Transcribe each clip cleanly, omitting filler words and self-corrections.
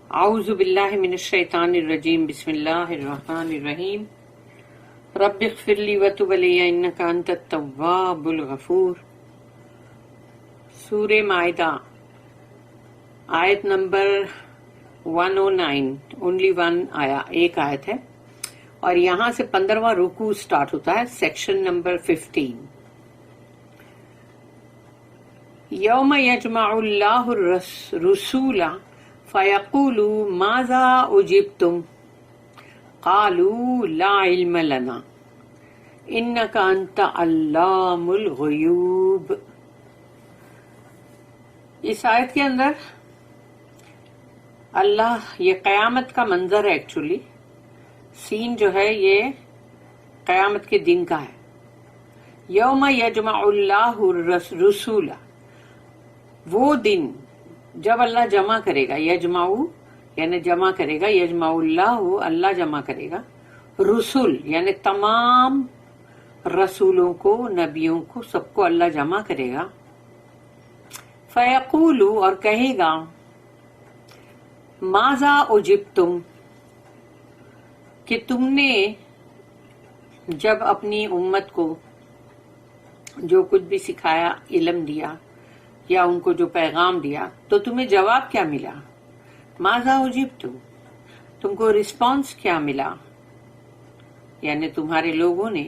اعوذ باللہ من الشیطان الرجیم بسم اللہ الرحمن الرحیم رب اغفر لی وتب علی انک انت التواب الغفور۔ سورہ مائدہ آیت نمبر 109، اونلی ون آیا، ایک آیت ہے، اور یہاں سے 15واں رکوع سٹارٹ ہوتا ہے، سیکشن نمبر 15۔ یوم یجمع اللہ الرسول فیقول ماذا اجبتم قالوا لا علم لنا انک انت علام الغیوب۔ اس آیت کے اندر اللہ، یہ قیامت کا منظر ہے، ایکچولی سین جو ہے یہ قیامت کے دن کا ہے۔ یوم یجمع اللہ الرسول، وہ دن جب اللہ جمع کرے گا، یجمعو یعنی جمع کرے گا، یجمع اللہ اللہ جمع کرے گا، رسول یعنی تمام رسولوں کو، نبیوں کو، سب کو اللہ جمع کرے گا۔ فیقول، اور کہے گا، ماذا اجبتم، کہ تم نے جب اپنی امت کو جو کچھ بھی سکھایا، علم دیا یا ان کو جو پیغام دیا، تو تمہیں جواب کیا ملا؟ ماذا اجبتم، تم کو رسپانس کیا ملا؟ یعنی تمہارے لوگوں نے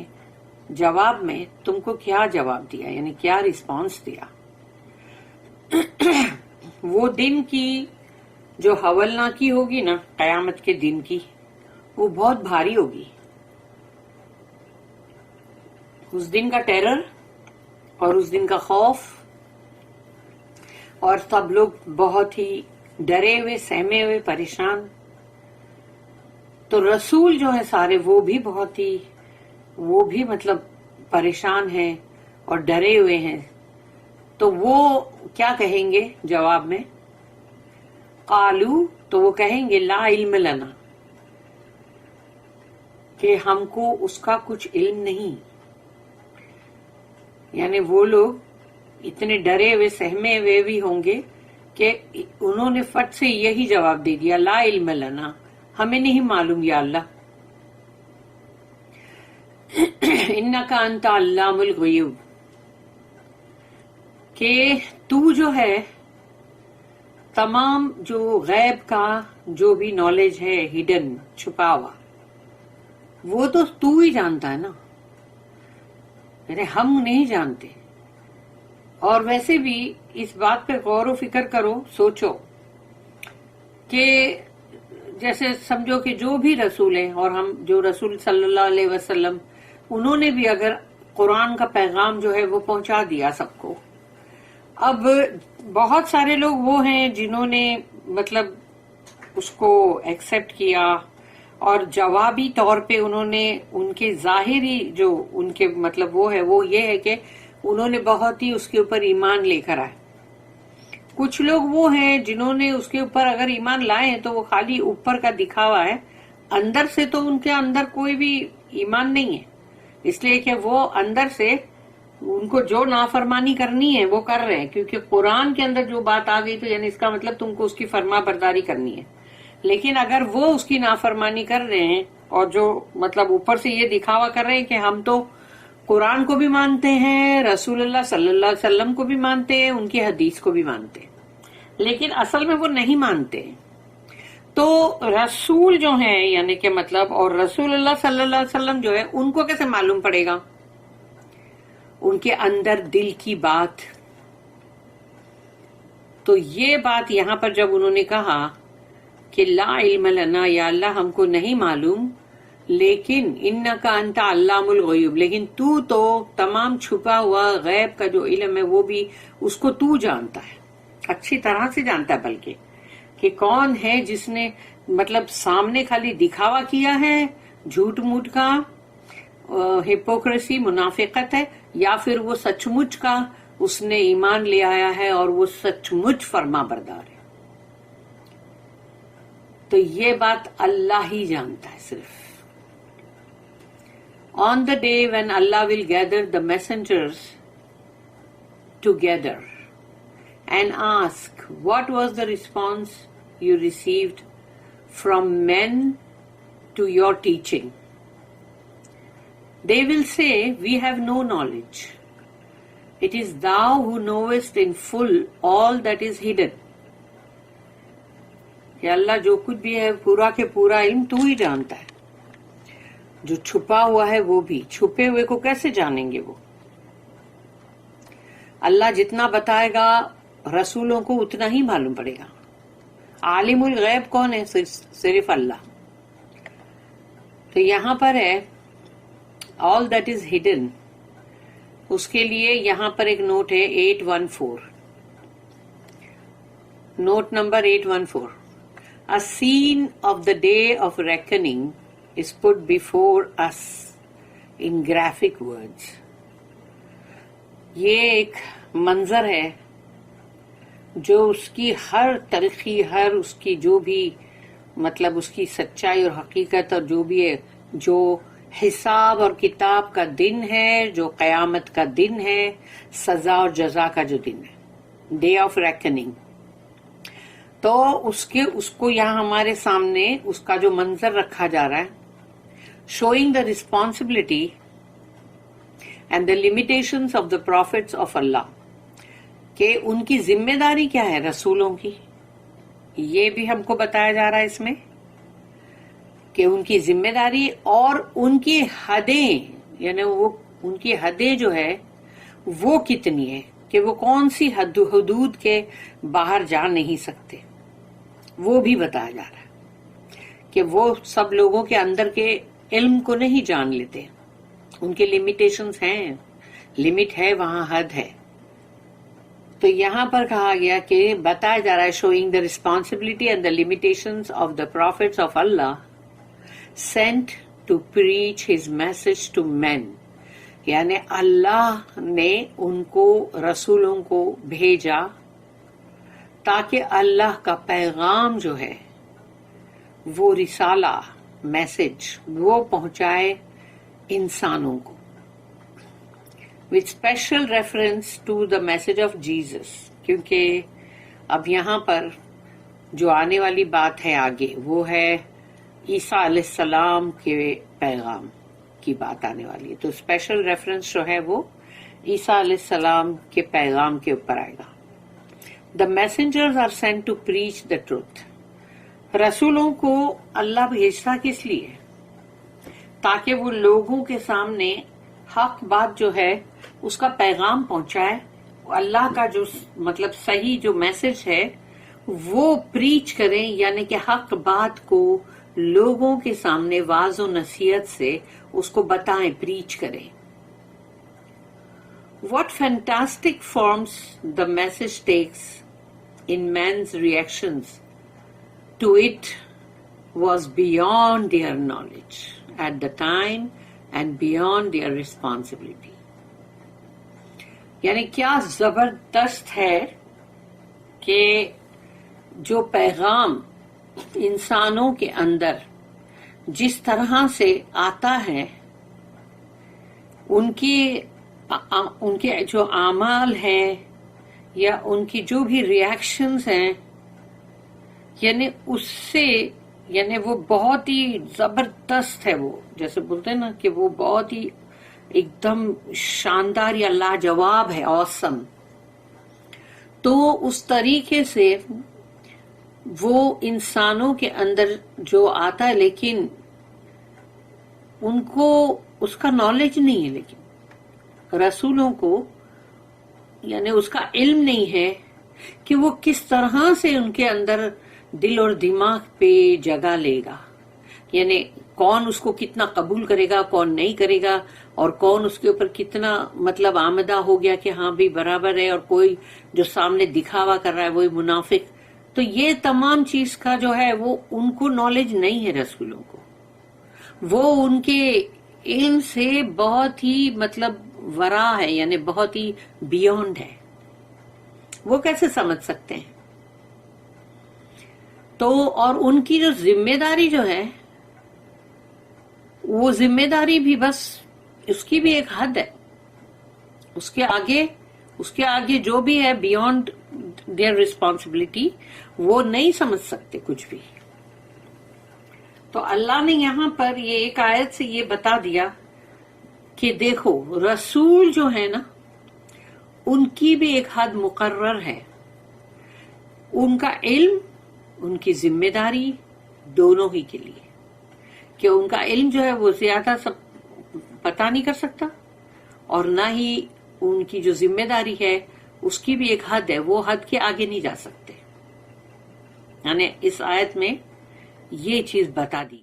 جواب میں تم کو کیا جواب دیا، یعنی کیا رسپانس دیا؟ وہ دن کی جو ہولناکی ہوگی نا، قیامت کے دن کی، وہ بہت بھاری ہوگی۔ اس دن کا ٹیرر اور اس دن کا خوف، اور سب لوگ بہت ہی ڈرے ہوئے، سہمے ہوئے، پریشان۔ تو رسول جو ہیں سارے، وہ بھی مطلب پریشان ہیں اور ڈرے ہوئے ہیں۔ تو وہ کیا کہیں گے جواب میں؟ قالو، تو وہ کہیں گے لا علم لنا، کہ ہم کو اس کا کچھ علم نہیں۔ یعنی وہ لوگ اتنے ڈرے ہوئے، سہمے ہوئے بھی ہوں گے کہ انہوں نے فٹ سے یہی جواب دے دیا، لا علم لنا، ہمیں نہیں معلوم یا اللہ، انک انت علام الغیوب، کہ تو جو ہے تمام جو غیب کا جو بھی نالج ہے، ہڈن، چھپا ہوا، وہ تو ہی جانتا ہے نا، یعنی ہم نہیں جانتے۔ اور ویسے بھی اس بات پہ غور و فکر کرو، سوچو کہ جیسے سمجھو کہ جو بھی رسول ہیں، اور ہم جو رسول صلی اللہ علیہ وسلم، انہوں نے بھی اگر قرآن کا پیغام جو ہے وہ پہنچا دیا سب کو۔ اب بہت سارے لوگ وہ ہیں جنہوں نے مطلب اس کو ایکسپٹ کیا، اور جوابی طور پہ انہوں نے ان کے ظاہری جو ان کے مطلب وہ ہے، وہ یہ ہے کہ انہوں نے بہت ہی اس کے اوپر ایمان لے کر آئے۔ کچھ لوگ وہ ہیں جنہوں نے اس کے اوپر اگر ایمان لائے ہیں تو وہ خالی اوپر کا دکھاوا ہے، اندر سے تو ان کے اندر کوئی بھی ایمان نہیں ہے، اس لیے کہ وہ اندر سے ان کو جو نافرمانی کرنی ہے وہ کر رہے ہیں، کیونکہ قرآن کے اندر جو بات آ گئی تو یعنی اس کا مطلب تم کو اس کی فرما برداری کرنی ہے۔ لیکن اگر وہ اس کی نافرمانی کر رہے ہیں اور جو مطلب اوپر سے یہ دکھاوا کر رہے ہیں کہ ہم تو قرآن کو بھی مانتے ہیں، رسول اللہ صلی اللہ علیہ وسلم کو بھی مانتے ہیں، ان کی حدیث کو بھی مانتے ہیں، لیکن اصل میں وہ نہیں مانتے، تو رسول جو ہیں یعنی کہ مطلب، اور رسول اللہ صلی اللہ علیہ وسلم جو ہے، ان کو کیسے معلوم پڑے گا ان کے اندر دل کی بات؟ تو یہ بات یہاں پر جب انہوں نے کہا کہ لا علم لنا، یا اللہ ہم کو نہیں معلوم، لیکن انک انت علام الغیوب، لیکن تو تمام چھپا ہوا غیب کا جو علم ہے وہ بھی اس کو تو جانتا ہے، اچھی طرح سے جانتا ہے، بلکہ کہ کون ہے جس نے مطلب سامنے خالی دکھاوا کیا ہے، جھوٹ موٹ کا، ہپوکریسی، منافقت ہے، یا پھر وہ سچ مچ کا اس نے ایمان لے آیا ہے اور وہ سچ مچ فرما بردار ہے۔ تو یہ بات اللہ ہی جانتا ہے صرف۔ On the day when Allah will gather the messengers together and ask, what was the response you received from men to your teaching. They will say, we have no knowledge. It is thou who knowest in full all that is hidden. کہ اللہ جو کچھ بھی ہے پورا کے پورا علم تو ہی جانتا ہے، جو چھپا ہوا ہے وہ بھی، چھپے ہوئے کو کیسے جانیں گے وہ؟ اللہ جتنا بتائے گا رسولوں کو اتنا ہی معلوم پڑے گا. عالم الغیب کون ہے؟ صرف اللہ. تو یہاں پر ہے all that is hidden، اس کے لیے یہاں پر ایک نوٹ ہے 814، note number 814. A scene of the day of reckoning is put before us in graphic words. یہ ایک منظر ہے جو اس کی ہر تلخی، ہر اس کی جو بھی مطلب اس کی سچائی اور حقیقت اور جو بھی ہے، جو حساب اور کتاب کا دن ہے، جو قیامت کا دن ہے، سزا اور جزا کا جو دن ہے، ڈے آف ریکننگ. تو اس کو یہاں ہمارے سامنے اس کا جو منظر رکھا جا رہا ہے، showing the responsibility and the limitations of the prophets of Allah, کہ ان کی ذمہ داری کیا ہے رسولوں کی. یہ بھی ہم کو بتایا جا رہا ہے اس میں کہ ان کی ذمہ داری اور ان کی حدیں، یعنی وہ ان کی حدیں جو ہے وہ کتنی ہے، کہ وہ کون سی حدود کے باہر جا نہیں سکتے، وہ بھی بتایا جا رہا ہے کہ وہ سب لوگوں کے اندر کے علم کو نہیں جان لیتے، ان کے لمیٹیشنز ہیں، لمٹ ہے، وہاں حد ہے. تو یہاں پر کہا گیا کہ بتایا جا رہا ہے showing the responsibility and the limitations of the prophets of Allah sent to preach his message to man, یعنی اللہ نے ان کو رسولوں کو بھیجا تاکہ اللہ کا پیغام جو ہے وہ رسالہ، میسج وہ پہنچائے انسانوں کو. with special reference to the message of Jesus، کیونکہ اب یہاں پر جو آنے والی بات ہے آگے وہ ہے عیسیٰ علیہ السلام کے پیغام کی بات آنے والی ہے. تو اسپیشل ریفرنس جو ہے وہ عیسیٰ علیہ السلام کے پیغام کے اوپر آئے گا. The messengers are sent to preach the truth. رسولوں کو اللہ بھیجتا کس لیے؟ تاکہ وہ لوگوں کے سامنے حق بات جو ہے اس کا پیغام پہنچائے، اللہ کا جو مطلب صحیح جو میسج ہے وہ پریچ کریں، یعنی کہ حق بات کو لوگوں کے سامنے واض و نصیحت سے اس کو بتائیں، پریچ کریں. What fantastic forms the message takes in man's reactions to it was beyond their knowledge at the time and beyond their responsibility. یعنی کیا زبردست ہے کہ جو پیغام انسانوں کے اندر جس طرح سے آتا ہے، ان کے جو اعمال ہیں یا ان کی جو بھی ریاکشنز ہیں، یعنی اس سے یعنی وہ بہت ہی زبردست ہے. وہ جیسے بولتے ہیں نا کہ وہ بہت ہی ایک دم شاندار یا لاجواب ہے، awesome. تو اس طریقے سے وہ انسانوں کے اندر جو آتا ہے، لیکن ان کو اس کا نالج نہیں ہے، لیکن رسولوں کو یعنی اس کا علم نہیں ہے کہ وہ کس طرح سے ان کے اندر دل اور دماغ پہ جگہ لے گا، یعنی کون اس کو کتنا قبول کرے گا، کون نہیں کرے گا، اور کون اس کے اوپر کتنا مطلب آمدہ ہو گیا کہ ہاں بھی برابر ہے، اور کوئی جو سامنے دکھاوا کر رہا ہے وہی منافق. تو یہ تمام چیز کا جو ہے وہ ان کو نالج نہیں ہے رسولوں کو، وہ ان کے علم سے بہت ہی مطلب ورا ہے، یعنی بہت ہی بیونڈ ہے. وہ کیسے سمجھ سکتے ہیں؟ تو اور ان کی جو ذمہ داری جو ہے وہ ذمہ داری بھی بس اس کی بھی ایک حد ہے، اس کے آگے جو بھی ہے بیونڈ دیئر ریسپانسبلٹی وہ نہیں سمجھ سکتے کچھ بھی. تو اللہ نے یہاں پر یہ ایک آیت سے یہ بتا دیا کہ دیکھو رسول جو ہے نا ان کی بھی ایک حد مقرر ہے، ان کا علم، ان کی ذمہ داری دونوں ہی کے لیے، کہ ان کا علم جو ہے وہ زیادہ سب پتہ نہیں کر سکتا، اور نہ ہی ان کی جو ذمہ داری ہے اس کی بھی ایک حد ہے، وہ حد کے آگے نہیں جا سکتے. یعنی اس آیت میں یہ چیز بتا دی.